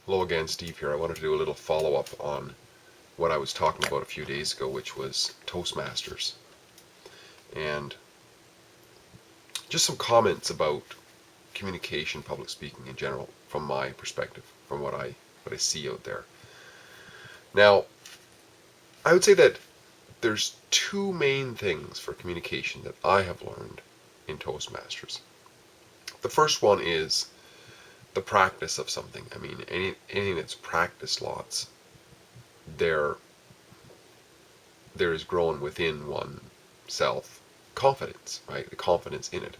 Hello again, Steve here. I wanted to do a little follow-up on what I was talking about a few days ago, which was Toastmasters. And just some comments about communication, public speaking in general, from my perspective, from what I see out there. Now, I would say that there's two main things for communication that I have learned in Toastmasters. The first one is the practice of something. I mean, anything that's practiced lots, there is grown within oneself confidence, right? The confidence in it.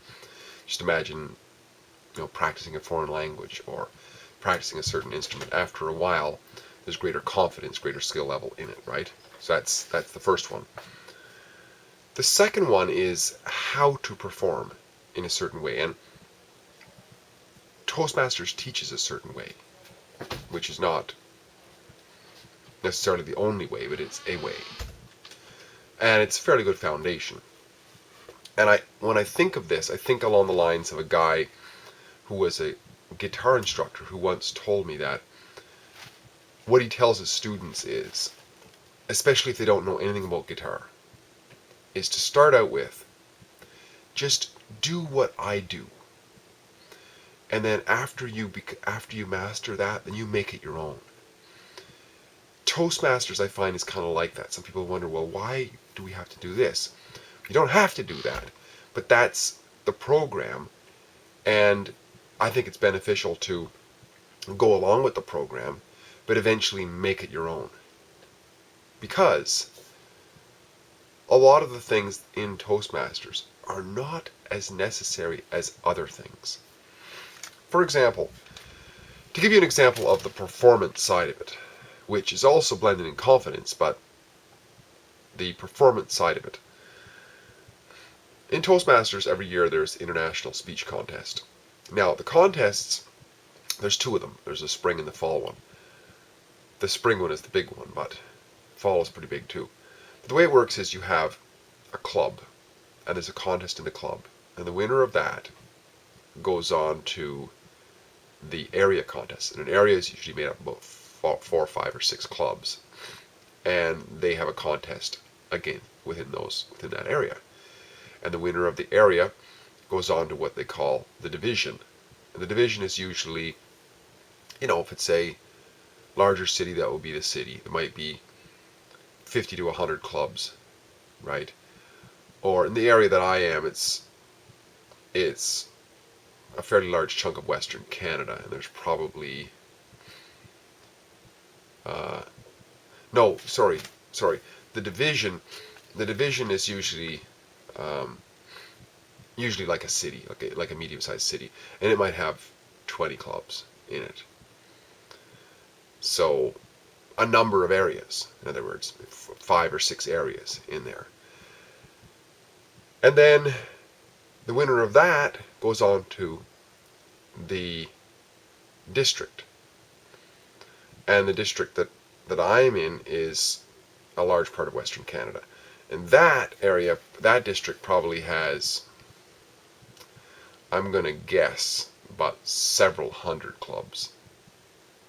Just imagine, practicing a foreign language or practicing a certain instrument. After a while, there's greater confidence, greater skill level in it, right? So that's the first one. The second one is how to perform in a certain way, and Toastmasters teaches a certain way, which is not necessarily the only way, but it's a way. And it's a fairly good foundation. And when I think of this, I think along the lines of a guy who was a guitar instructor who once told me that what he tells his students is, especially if they don't know anything about guitar, is to start out with, just do what I do. And then after you master that, then you make it your own. Toastmasters, I find, is kind of like that. Some people wonder, well, why do we have to do this? You don't have to do that, but that's the program, and I think it's beneficial to go along with the program, but eventually make it your own. Because a lot of the things in Toastmasters are not as necessary as other things. For example, to give you an example of the performance side of it, which is also blended in confidence, but the performance side of it. In Toastmasters, every year there's the International Speech Contest. Now, the contests, there's two of them. There's the spring and the fall one. The spring one is the big one, but fall is pretty big too. But the way it works is you have a club, and there's a contest in the club, and the winner of that goes on to the area contest. And an area is usually made up of about 4, 5, or 6 clubs, and they have a contest again within that area. And the winner of the area goes on to what they call the division. And the division is usually, if it's a larger city, that will be the city. It might be 50 to 100 clubs, right? Or in the area that I am, it's a fairly large chunk of Western Canada, and there's probably no, sorry. The division is usually like a city, like a medium-sized city, and it might have 20 clubs in it. So a number of areas, in other words, 5 or 6 areas in there. And then the winner of that goes on to the district. And the district that I'm in is a large part of Western Canada. And that area, that district probably has, I'm going to guess, about several hundred clubs,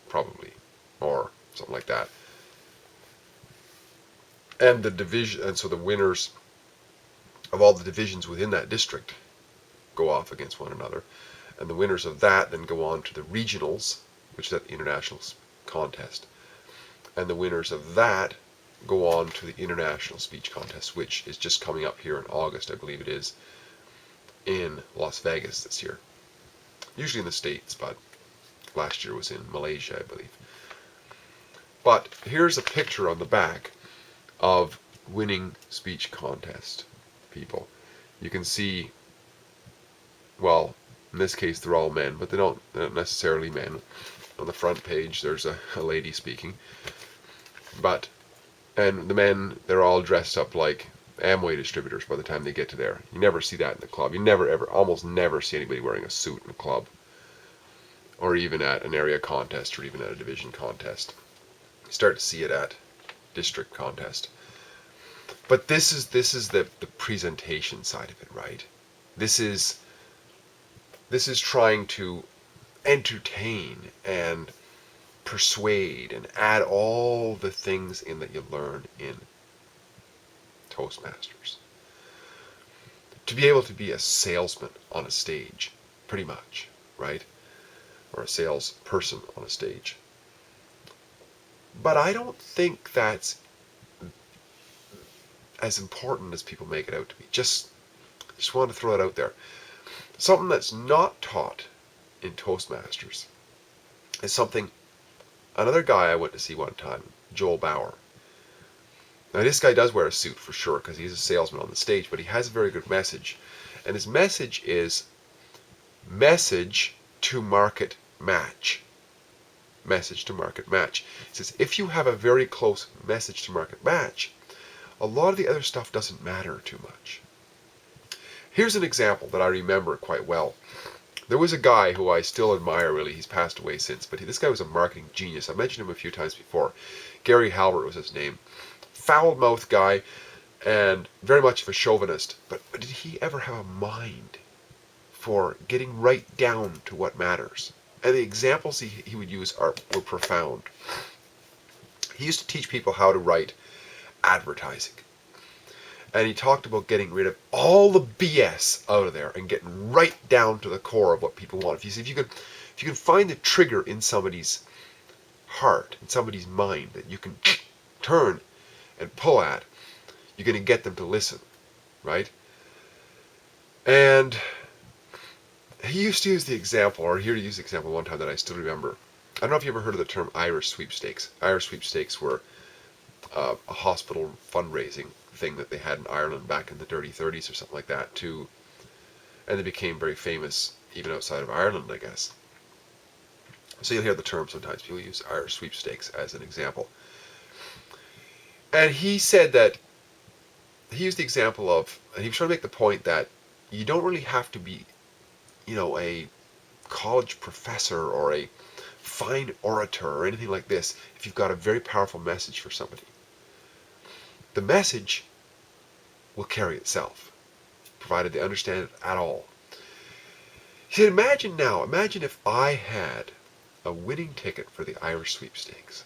probably, or something like that. And so the winners of all the divisions within that district go off against one another. And the winners of that then go on to the regionals, which is the international contest. And the winners of that go on to the International Speech Contest, which is just coming up here in August, I believe it is, in Las Vegas this year. Usually in the States, but last year was in Malaysia, I believe. But here's a picture on the back of winning speech contest people. You can see, well, in this case they're all men, but they're not necessarily men. On the front page there's a lady speaking. And the men, they're all dressed up like Amway distributors by the time they get to there. You never see that in the club. You almost never see anybody wearing a suit in a club, or even at an area contest, or even at a division contest. You start to see it at district contest. But this is the presentation side of it, right? This is trying to entertain and persuade and add all the things in that you learn in Toastmasters. To be able to be a salesman on a stage, pretty much, right? Or a salesperson on a stage. But I don't think that's as important as people make it out to be. Just want to throw it out there. Something that's not taught in Toastmasters is something another guy I went to see one time, Joel Bauer. Now this guy does wear a suit for sure because he's a salesman on the stage, but he has a very good message. And his message is message to market match. Message to market match. He says if you have a very close message to market match, a lot of the other stuff doesn't matter too much. Here's an example that I remember quite well. There was a guy who I still admire, really. He's passed away since, but this guy was a marketing genius. I mentioned him a few times before. Gary Halbert was his name. Foul-mouthed guy and very much of a chauvinist. But did he ever have a mind for getting right down to what matters? And the examples he would use were profound. He used to teach people how to write advertising. And he talked about getting rid of all the BS out of there and getting right down to the core of what people want. If you can find the trigger in somebody's heart, in somebody's mind that you can turn and pull at, you're going to get them to listen, right? And he used to use the example, or he used the example one time that I still remember. I don't know if you ever heard of the term Irish sweepstakes. Irish sweepstakes were a hospital fundraising thing that they had in Ireland back in the dirty 30s or something like that too, and they became very famous even outside of Ireland, I guess. So you'll hear the term sometimes. People use Irish sweepstakes as an example. And he said that he used the example of, and he was trying to make the point that you don't really have to be, a college professor or a fine orator or anything like this if you've got a very powerful message for somebody. The message will carry itself, provided they understand it at all. He said, imagine if I had a winning ticket for the Irish sweepstakes,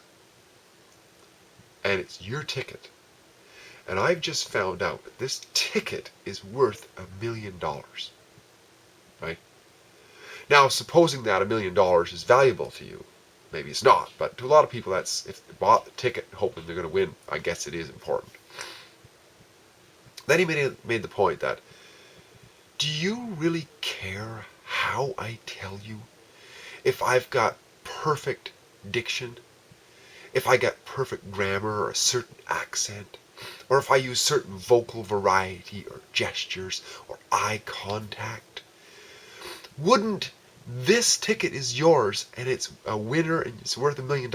and it's your ticket, and I've just found out that this ticket is worth $1 million, right? Now, supposing that $1 million is valuable to you, maybe it's not, but to a lot of people, that's, if they bought the ticket hoping they're going to win, I guess it is important. Then he made the point that, do you really care how I tell you if I've got perfect diction, if I got perfect grammar or a certain accent, or if I use certain vocal variety or gestures or eye contact? Wouldn't this ticket is yours and it's a winner and it's worth $1 million,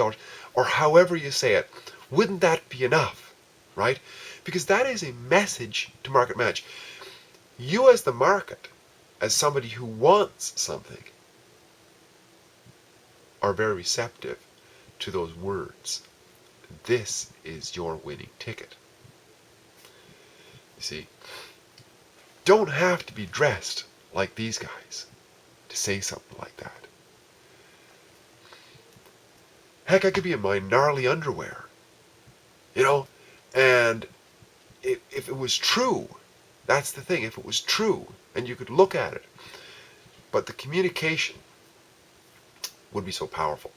or however you say it, wouldn't that be enough, right? Because that is a message to market match. You as the market, as somebody who wants something, are very receptive to those words. This is your winning ticket. You see, don't have to be dressed like these guys to say something like that. Heck, I could be in my gnarly underwear, and if it was true, that's the thing, if it was true, and you could look at it, but the communication would be so powerful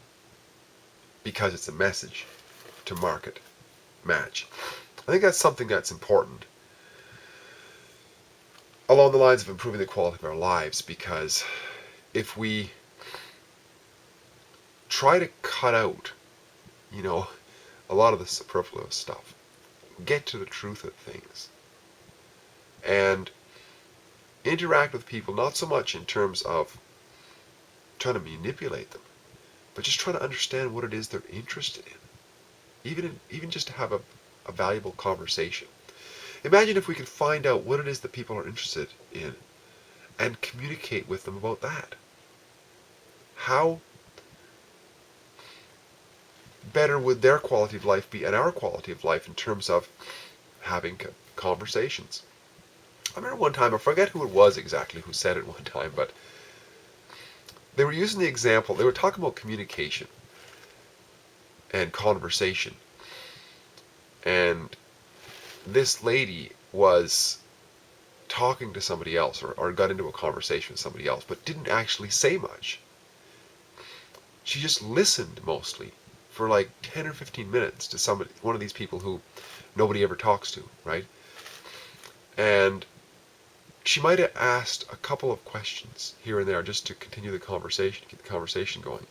because it's a message to market match. I think that's something that's important along the lines of improving the quality of our lives, because if we try to cut out, a lot of the superfluous stuff, get to the truth of things, and interact with people not so much in terms of trying to manipulate them, but just trying to understand what it is they're interested in, even just to have a valuable conversation. Imagine if we could find out what it is that people are interested in and communicate with them about that. How better would their quality of life be and our quality of life in terms of having conversations? I remember one time, I forget who it was exactly who said it one time, but they were using the example, they were talking about communication. and conversation. And this lady was talking to somebody else, or got into a conversation with somebody else, but didn't actually say much. She just listened mostly for like 10 or 15 minutes to somebody, one of these people who nobody ever talks to, right? And she might have asked a couple of questions here and there just to continue the conversation, keep the conversation going,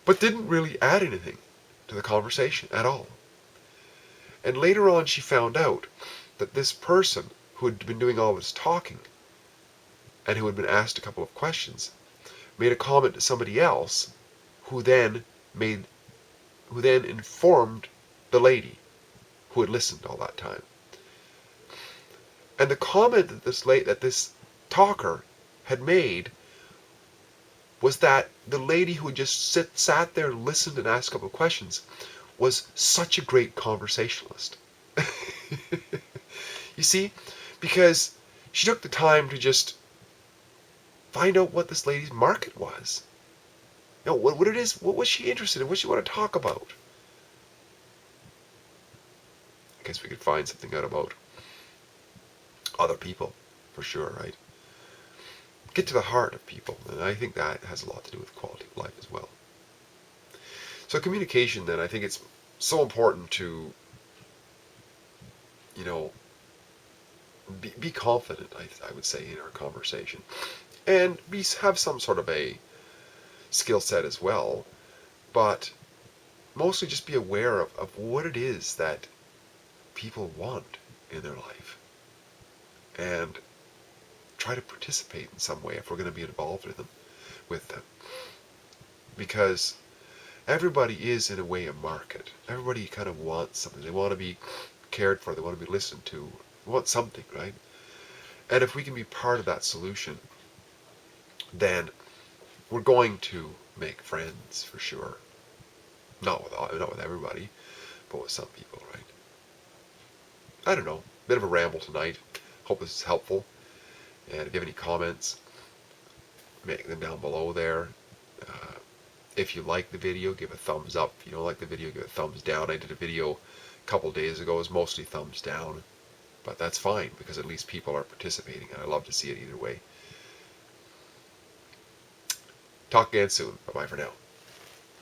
but didn't really add anything to the conversation at all. And later on she found out that this person who had been doing all this talking and who had been asked a couple of questions made a comment to somebody else who then informed the lady who had listened all that time. And the comment that this talker had made was that the lady who had just sat there, listened, and asked a couple of questions was such a great conversationalist. You see, because she took the time to just find out what this lady's market was. You know, what it is, what was she interested in, what she want to talk about. I guess we could find something out about other people, for sure, right? Get to the heart of people, and I think that has a lot to do with quality of life as well. So communication, then, I think it's so important to, you know, be confident, I would say, in our conversation. And have some sort of a skill set as well, but mostly just be aware of what it is that people want in their life. And try to participate in some way if we're going to be involved with them. Because everybody is, in a way, a market. Everybody kind of wants something. They want to be cared for. They want to be listened to. They want something, right? And if we can be part of that solution, then we're going to make friends, for sure. Not with everybody, but with some people, right? I don't know. Bit of a ramble tonight. Hope this is helpful. And if you have any comments, make them down below there. If you like the video, give a thumbs up. If you don't like the video, give a thumbs down. I did a video a couple days ago. It was mostly thumbs down. But that's fine, because at least people are participating, and I love to see it either way. Talk again soon. Bye-bye for now.